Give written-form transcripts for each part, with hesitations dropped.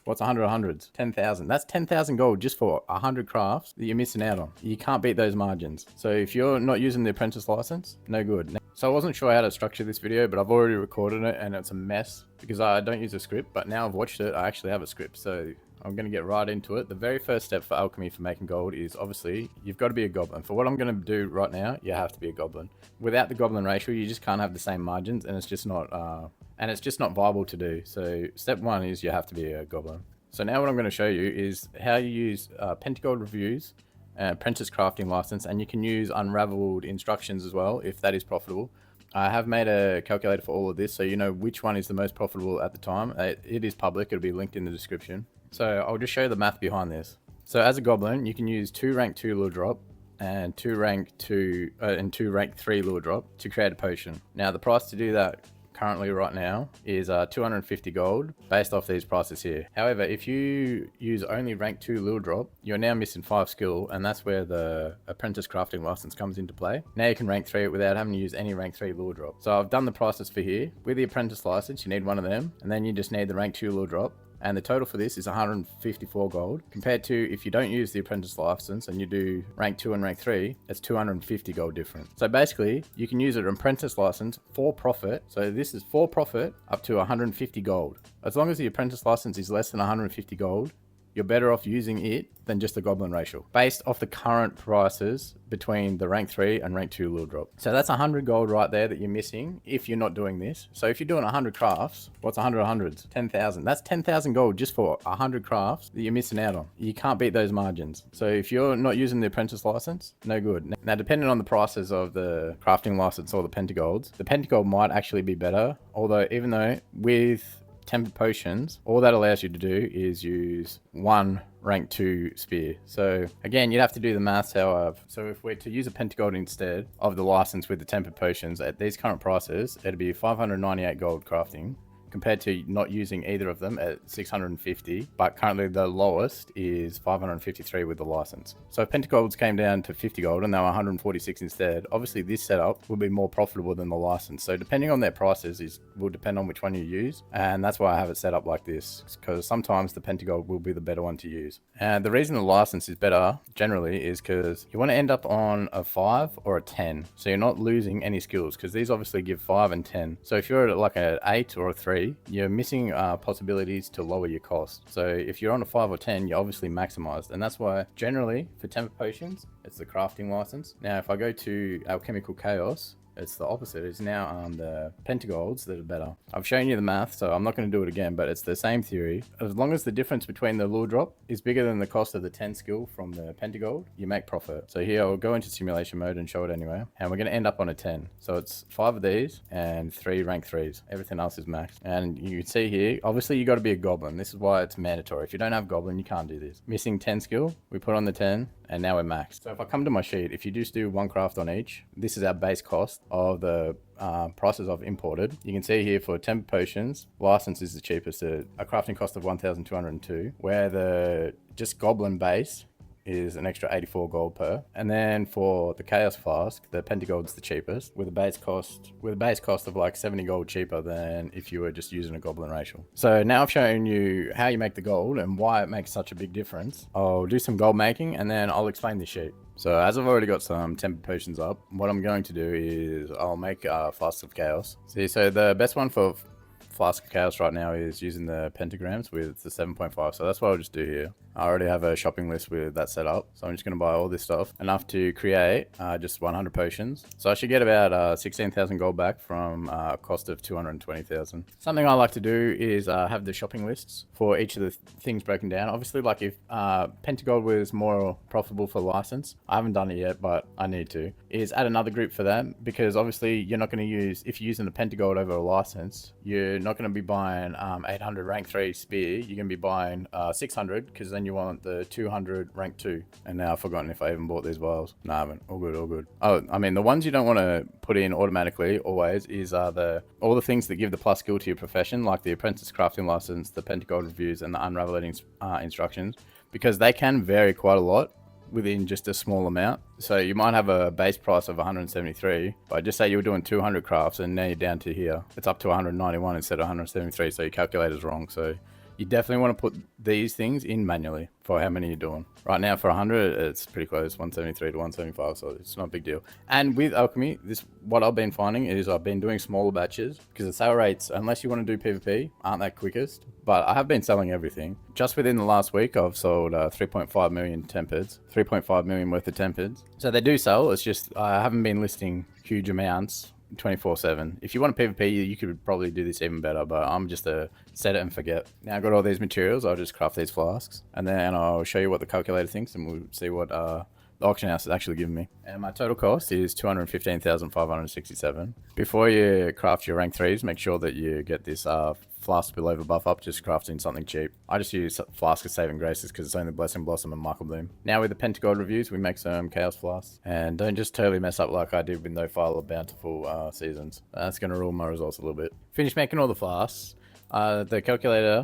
What's 100 hundreds? 10,000. That's 10,000 gold just for 100 crafts that you're missing out on. You can't beat those margins. So if you're not using the apprentice license, no good. So I wasn't sure how to structure this video, but I've already recorded it and it's a mess because I don't use a script, but now I've watched it, I actually have a script. So I'm going to get right into it. The very first step for alchemy for making gold is obviously you've got to be a goblin. For what I'm going to do right now, you have to be a goblin. Without the goblin ratio, you just can't have the same margins, and it's just not viable to do. So step one is you have to be a goblin. So now what I'm going to show you is how you use pentagold reviews, apprentice crafting license, and you can use unraveled instructions as well if that is profitable. I have made a calculator for all of this so you know which one is the most profitable at the time. It is public, it'll be linked in the description. So I'll just show you the math behind this. So as a goblin, you can use 2 rank 2 lure drop and 2 rank 3 lure drop to create a potion. Now the price to do that currently right now is 250 gold based off these prices here. However, if you use only rank 2 lure drop, you're now missing 5 skill, and that's where the apprentice crafting license comes into play. Now you can rank 3 it without having to use any rank 3 lure drop. So I've done the prices for here. With the apprentice license, you need one of them, and then you just need the rank 2 lure drop. And the total for this is 154 gold, compared to if you don't use the apprentice license and you do rank 2 and rank 3, it's 250 gold difference. So basically, you can use an apprentice license for profit. So this is for profit up to 150 gold. As long as the apprentice license is less than 150 gold, you're better off using it than just the goblin ratio, based off the current prices between the rank 3 and rank 2 lure drop. So that's 100 gold right there that you're missing if you're not doing this. So if you're doing 100 crafts, what's 100 hundreds? 10,000. That's 10,000 gold just for 100 crafts that you're missing out on. You can't beat those margins. So if you're not using the apprentice license, no good. Now, depending on the prices of the crafting license or the pentagold might actually be better. Although, even though with tempered potions, all that allows you to do is use 1 rank 2 spear. So again, you'd have to do the maths how so if we're to use a pentagold instead of the license with the tempered potions at these current prices, it'd be 598 gold crafting, compared to not using either of them at 650, but currently the lowest is 553 with the license. So if pentagolds came down to 50 gold and they were 146 instead, obviously this setup will be more profitable than the license. So depending on their prices will depend on which one you use, and that's why I have it set up like this, because sometimes the pentagold will be the better one to use. And the reason the license is better generally is because you want to end up on a 5 or a 10, so you're not losing any skills, because these obviously give 5 and 10. So if you're at like an 8 or a 3, you're missing possibilities to lower your cost. So if you're on a 5 or 10, you're obviously maximized, and that's why generally for tempered potions it's the crafting license. Now if I go to alchemical chaos, it's the opposite. It's now the pentagolds that are better. I've shown you the math, so I'm not going to do it again, but it's the same theory. As long as the difference between the lure drop is bigger than the cost of the 10 skill from the pentagold, you make profit. So here I'll go into simulation mode and show it anyway, and we're going to end up on a 10. So it's 5 of these and 3 rank 3s. Everything else is max. And you can see here, obviously you got to be a goblin. This is why it's mandatory. If you don't have goblin, you can't do this. Missing 10 skill, we put on the 10, and now we're maxed. So if I come to my sheet, if you just do 1 craft on each, this is our base cost of the prices I've imported. You can see here for tempered potions, license is the cheapest at a crafting cost of 1,202, where the just goblin base is an extra 84 gold per. And then for the chaos flask, the pentagold's the cheapest with a base cost of like 70 gold cheaper than if you were just using a goblin ratio. So now I've shown you how you make the gold and why it makes such a big difference. I'll do some gold making and then I'll explain this sheet. So as I've already got some tempered potions up, what I'm going to do is I'll make flasks of chaos. See, so the best one for flask of chaos right now is using the pentagrams with the 7.5. So that's what I'll just do here. I already have a shopping list with that set up, so I'm just going to buy all this stuff, enough to create just 100 potions. So I should get about 16,000 gold back from a cost of 220,000. Something I like to do is have the shopping lists for each of the things broken down. Obviously, like if pentagold was more profitable for license, I haven't done it yet, but I need to, is add another group for that, because obviously you're not going to use, if you're using the pentagold over a license, you're not going to be buying 800 rank 3 spear, you're going to be buying 600, because then you want the 200 rank 2. And now I've forgotten if I even bought these vials. No, I haven't. All good, all good. Oh, I mean, the ones you don't want to put in automatically always is all the things that give the plus skill to your profession, like the apprentice crafting license, the pentagold reviews, and the unraveling instructions, because they can vary quite a lot within just a small amount. So you might have a base price of 173, but just say you were doing 200 crafts and now you're down to here. It's up to 191 instead of 173, so your calculator's wrong. So You definitely want to put these things in manually for how many you're doing. Right now for 100, it's pretty close, 173 to 175, so it's not a big deal. And with alchemy, what I've been finding is I've been doing smaller batches because the sale rates, unless you want to do PvP, aren't that quickest. But I have been selling everything. Just within the last week, I've sold 3.5 million tempered, 3.5 million worth of tempered. So they do sell, it's just I haven't been listing huge amounts 24/7. If you want a PvP, you could probably do this even better, but I'm just a set it and forget. Now I've got all these materials, I'll just craft these flasks, and then I'll show you what the calculator thinks, and we'll see what the auction house is actually giving me. And my total cost is 215,567. Before you craft your rank 3s, make sure that you get this flask spillover buff up, just crafting something cheap. I just use Flask of Saving Graces because it's only Blessing Blossom and Michael Bloom. Now with the Pentagold reviews, we make some Chaos Flasks. And don't just totally mess up like I did with no file or bountiful seasons. That's going to rule my results a little bit. Finished making all the flasks. The calculator,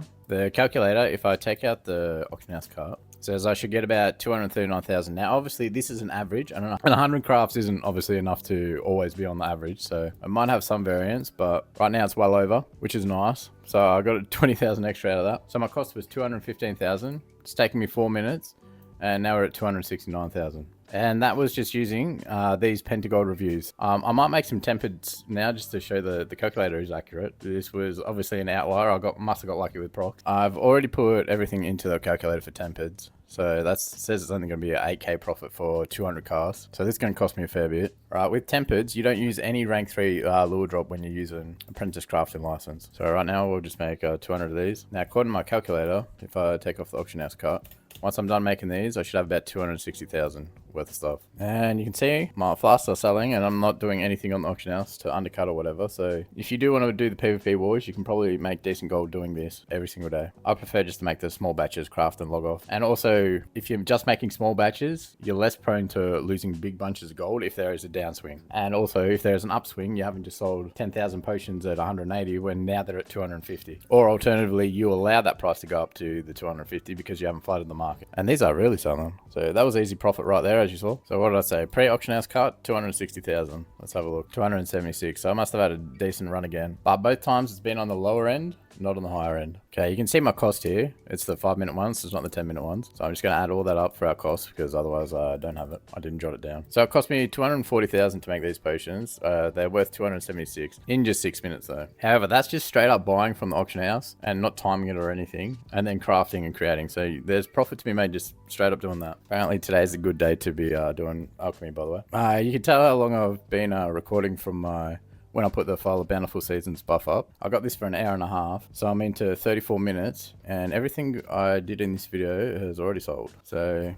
if I take out the auction house cart, says I should get about 239,000. Now, obviously, this is an average, and 100 crafts isn't obviously enough to always be on the average, so I might have some variance, but right now it's well over, which is nice. So I got 20,000 extra out of that. So my cost was 215,000. It's taking me 4 minutes, and now we're at 269,000. And that was just using these Pentagold reviews. I might make some tempered now just to show the calculator is accurate. This was obviously an outlier. Must have got lucky with procs. I've already put everything into the calculator for tempered. So that says it's only going to be an 8k profit for 200 casts. So this is going to cost me a fair bit. Right, with tempered, you don't use any rank 3 lure drop when you're using apprentice crafting license. So right now we'll just make 200 of these. Now according to my calculator, if I take off the auction house cart, once I'm done making these, I should have about 260,000 worth of stuff. And you can see my flasks are selling, and I'm not doing anything on the auction house to undercut or whatever. So if you do want to do the PvP wars, you can probably make decent gold doing this every single day. I prefer just to make the small batches, craft and log off. And also, if you're just making small batches, you're less prone to losing big bunches of gold if there is a downswing. And also, if there's an upswing, you haven't just sold 10,000 potions at 180 when now they're at 250. Or alternatively, you allow that price to go up to the 250 because you haven't flooded the market. And these are really selling. So that was easy profit right there, as you saw. So what did I say? Pre-auction house cut, 260,000. Let's have a look. 276. So I must have had a decent run again. But both times it's been on the lower end, not on the higher end. Okay, you can see my cost here. It's the 5-minute ones, so it's not the 10-minute ones. So I'm just going to add all that up for our cost because otherwise I don't have it. I didn't jot it down. So it cost me 240,000 to make these potions. They're worth 276 in just 6 minutes though. However, that's just straight up buying from the auction house and not timing it or anything, and then crafting and creating. So there's profit to be made just straight up doing that. Apparently today's a good day to be doing alchemy, by the way. You can tell how long I've been recording from my when I put the File of Bountiful Seasons buff up. I got this for an hour and a half, so I'm into 34 minutes, and everything I did in this video has already sold. So,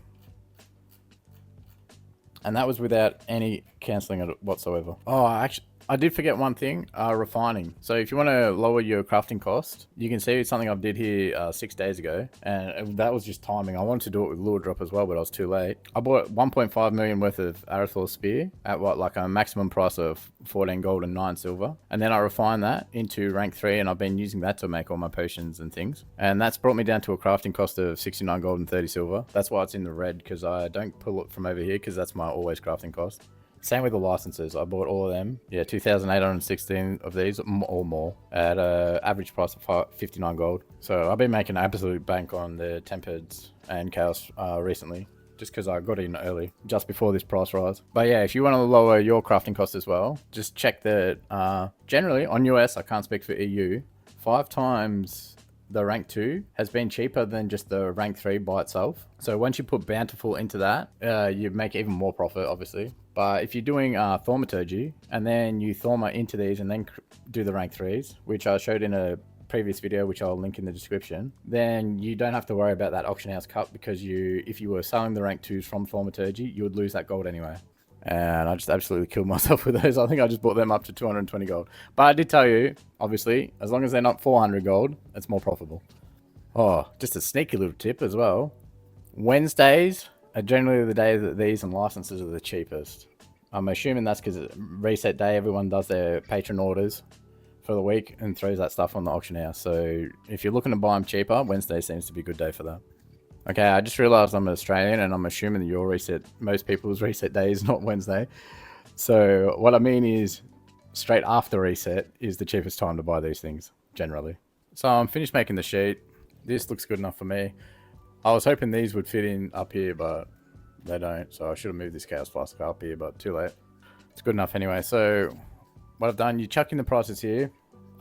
and that was without any cancelling whatsoever. Oh, actually, I did forget one thing, refining. So if you want to lower your crafting cost, you can see something I did here 6 days ago, and that was just timing. I wanted to do it with lure drop as well, but I was too late. I bought 1.5 million worth of Arathor spear at like a maximum price of 14 gold and 9 silver. And then I refined that into rank 3, and I've been using that to make all my potions and things. And that's brought me down to a crafting cost of 69 gold and 30 silver. That's why it's in the red, because I don't pull it from over here, because that's my always crafting cost. Same with the licenses. I bought all of them. Yeah, 2,816 of these or more at an average price of 59 gold. So I've been making absolute bank on the tempered and chaos recently, just because I got in early, just before this price rise. But yeah, if you want to lower your crafting cost as well, just check that generally on US, I can't speak for EU, 5 times the rank 2 has been cheaper than just the rank 3 by itself. So once you put Bountiful into that, you make even more profit, obviously. But if you're doing Thaumaturgy, and then you Thauma into these and then do the rank 3s, which I showed in a previous video, which I'll link in the description, then you don't have to worry about that auction house cut, because if you were selling the rank 2s from Thaumaturgy, you would lose that gold anyway. And I just absolutely killed myself with those. I think I just bought them up to 220 gold. But I did tell you, obviously, as long as they're not 400 gold, it's more profitable. Oh, just a sneaky little tip as well. Wednesdays are generally the day that these and licenses are the cheapest. I'm assuming that's because it's reset day. Everyone does their patron orders for the week and throws that stuff on the auction house. So if you're looking to buy them cheaper, Wednesday seems to be a good day for that. Okay, I just realized I'm Australian, and I'm assuming that your most people's reset day is not Wednesday. So what I mean is, straight after reset is the cheapest time to buy these things, generally. So I'm finished making the sheet. This looks good enough for me. I was hoping these would fit in up here, but they don't. So I should have moved this chaos flask up here, but too late. It's good enough anyway. So what I've done, you chuck in the prices here.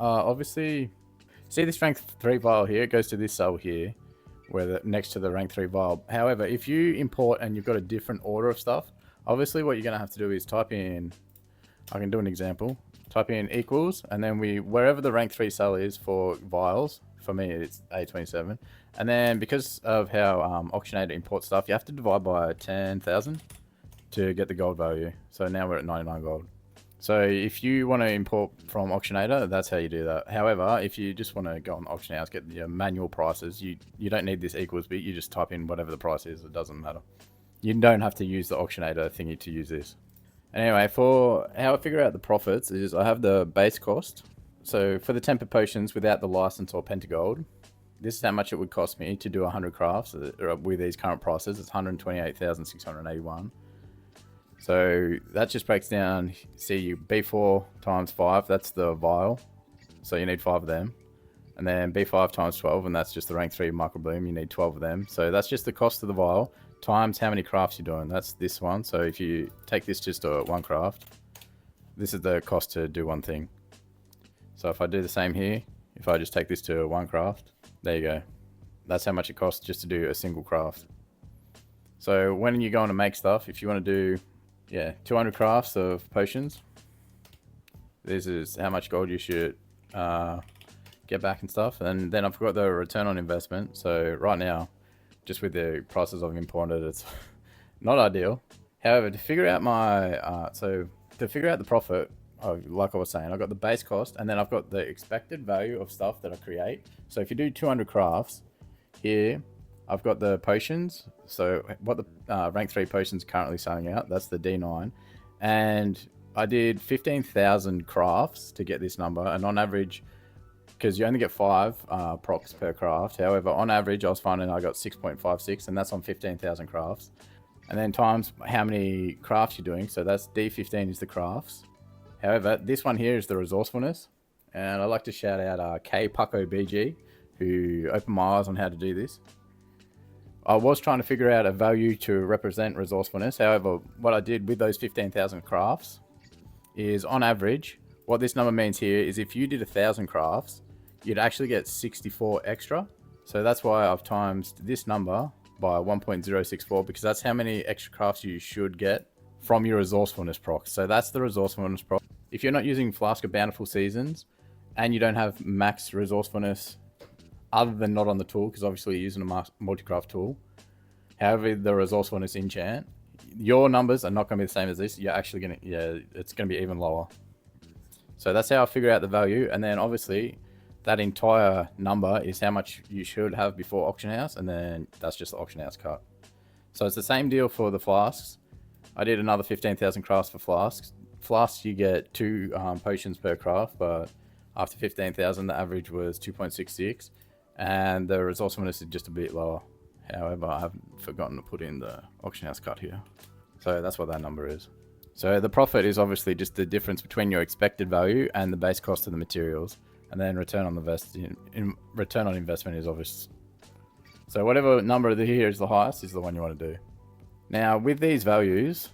Obviously, see this rank 3 vial here? It goes to this cell here, where next to the rank 3 vial. However, if you import and you've got a different order of stuff, obviously what you're going to have to do is type in, I can do an example, type in equals, and then wherever the rank 3 cell is for vials, for me it's A27, and then because of how Auctionator imports stuff, you have to divide by 10,000 to get the gold value. So now we're at 99 gold. So if you want to import from Auctionator, that's how you do that. However, if you just want to go on Auction House, get your manual prices, you don't need this equals bit. You just type in whatever the price is. It doesn't matter. You don't have to use the Auctionator thingy to use this. Anyway, for how I figure out the profits is I have the base cost. So for the tempered potions without the license or pentagold, this is how much it would cost me to do 100 crafts with these current prices. It's 128,681. So that just breaks down, see, B4 times 5, that's the vial. So you need 5 of them. And then B5 times 12, and that's just the rank 3 microbloom, you need 12 of them. So that's just the cost of the vial times how many crafts you're doing. That's this one. So if you take this just to 1 craft, this is the cost to do 1 thing. So if I do the same here, if I just take this to 1 craft, there you go. That's how much it costs just to do a single craft. So when you go on to make stuff, if you want to do 200 crafts of potions, this is how much gold you should get back and stuff. And then I've got the return on investment. So right now, just with the prices I've imported, it's not ideal. However, to figure out my to figure out the profit, like I was saying, I've got the base cost, and then I've got the expected value of stuff that I create. So if you do 200 crafts here, I've got the potions. So what the rank 3 potions currently selling out, that's the D9. And I did 15,000 crafts to get this number. And on average, because you only get 5 procs per craft. However, on average, I was finding I got 6.56, and that's on 15,000 crafts. And then times how many crafts you're doing. So that's D15 is the crafts. However, this one here is the resourcefulness. And I'd like to shout out K Pucko BG, who opened my eyes on how to do this. I was trying to figure out a value to represent resourcefulness. However, what I did with those 15,000 crafts is, on average, what this number means here is if you did 1,000 crafts, you'd actually get 64 extra. So that's why I've times this number by 1.064, because that's how many extra crafts you should get from your resourcefulness proc. So that's the resourcefulness proc. If you're not using Flask of Bountiful Seasons and you don't have max resourcefulness other than not on the tool, because obviously you're using a multi-craft tool, however the resourcefulness enchant, your numbers are not going to be the same as this. You're actually going to, it's going to be even lower. So that's how I figure out the value. And then obviously that entire number is how much you should have before auction house. And then that's just the auction house cut. So it's the same deal for the flasks. I did another 15,000 crafts for flasks. Flasks, you get 2 potions per craft, but after 15,000, the average was 2.66. And the resourcefulness is just a bit lower. However, I haven't forgotten to put in the auction house cut here. So that's what that number is. So the profit is obviously just the difference between your expected value and the base cost of the materials. And then return on investment is obvious. So whatever number here is the highest is the one you want to do. Now with these values,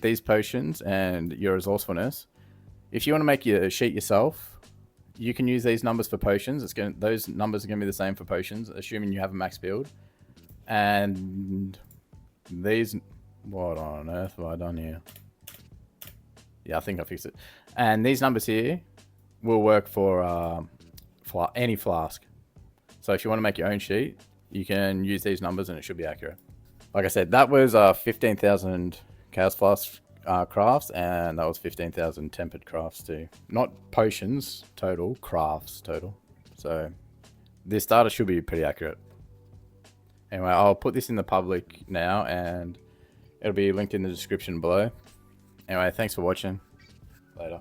these potions and your resourcefulness, if you want to make your sheet yourself, you can use these numbers for potions. Those numbers are going to be the same for potions, assuming you have a max build. And these, what on earth have I done here? Yeah, I think I fixed it. And these numbers here will work for any flask. So if you want to make your own sheet, you can use these numbers and it should be accurate. Like I said, that was 15,000 Chaos Flask crafts, and that was 15,000 tempered crafts too. Not potions total, crafts total. So this data should be pretty accurate. Anyway, I'll put this in the public now and it'll be linked in the description below. Anyway, thanks for watching. Later.